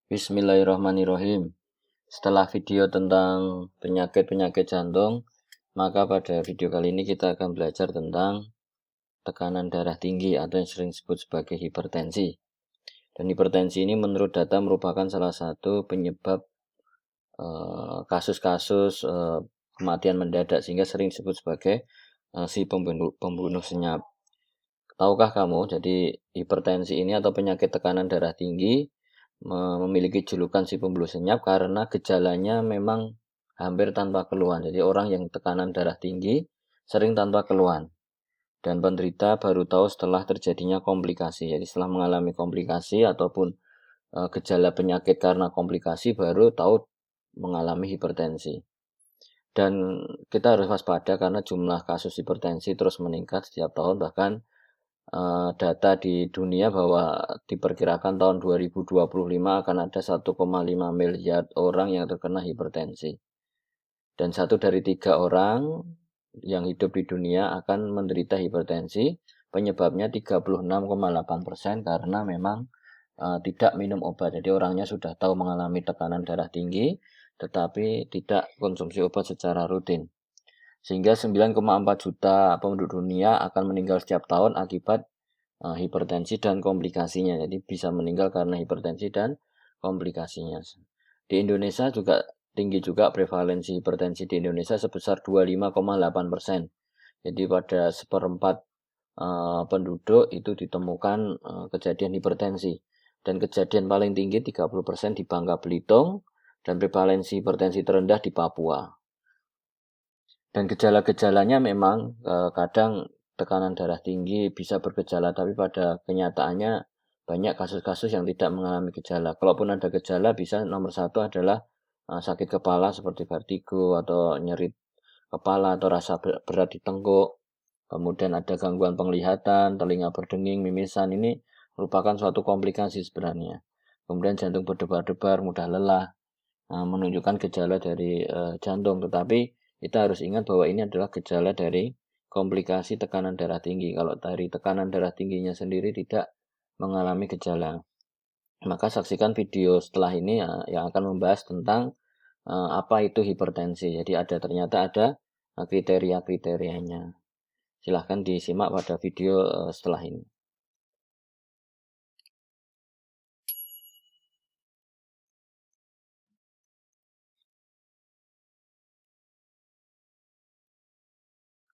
Bismillahirrahmanirrahim. Setelah video tentang penyakit-penyakit jantung, maka pada video kali ini kita akan belajar tentang tekanan darah tinggi atau yang sering disebut sebagai hipertensi. Dan hipertensi ini menurut data merupakan salah satu penyebab kasus-kasus kematian mendadak, sehingga sering disebut sebagai si pembunuh senyap. Tahukah kamu, jadi hipertensi ini atau penyakit tekanan darah tinggi memiliki julukan si pembuluh senyap karena gejalanya memang hampir tanpa keluhan. Jadi orang yang tekanan darah tinggi sering tanpa keluhan. Dan penderita baru tahu setelah terjadinya komplikasi. Jadi setelah mengalami komplikasi ataupun gejala penyakit karena komplikasi baru tahu mengalami hipertensi. Dan kita harus waspada karena jumlah kasus hipertensi terus meningkat setiap tahun, bahkan data di dunia bahwa diperkirakan tahun 2025 akan ada 1,5 miliar orang yang terkena hipertensi. Dan 1 dari 3 orang yang hidup di dunia akan menderita hipertensi. Penyebabnya 36,8% karena memang tidak minum obat. Jadi orangnya sudah tahu mengalami tekanan darah tinggi, tetapi tidak konsumsi obat secara rutin. Sehingga 9,4 juta penduduk dunia akan meninggal setiap tahun akibat hipertensi dan komplikasinya. Jadi bisa meninggal karena hipertensi dan komplikasinya. Di Indonesia juga tinggi juga prevalensi hipertensi di Indonesia sebesar 25,8%. Jadi pada 1/4 penduduk itu ditemukan kejadian hipertensi. Dan kejadian paling tinggi 30% di Bangka Belitung dan prevalensi hipertensi terendah di Papua. Dan gejala-gejalanya memang kadang tekanan darah tinggi bisa bergejala, tapi pada kenyataannya banyak kasus-kasus yang tidak mengalami gejala. Kalaupun ada gejala, bisa nomor 1 adalah sakit kepala seperti vertigo atau nyeri kepala atau rasa berat di tengkuk. Kemudian ada gangguan penglihatan, telinga berdenging, mimisan. Ini merupakan suatu komplikasi sebenarnya. Kemudian jantung berdebar-debar, mudah lelah, menunjukkan gejala dari jantung. Tetapi kita harus ingat bahwa ini adalah gejala dari komplikasi tekanan darah tinggi. Kalau dari tekanan darah tingginya sendiri tidak mengalami gejala, maka saksikan video setelah ini yang akan membahas tentang apa itu hipertensi. Jadi ternyata ada kriteria-kriterianya. Silahkan disimak pada video setelah ini.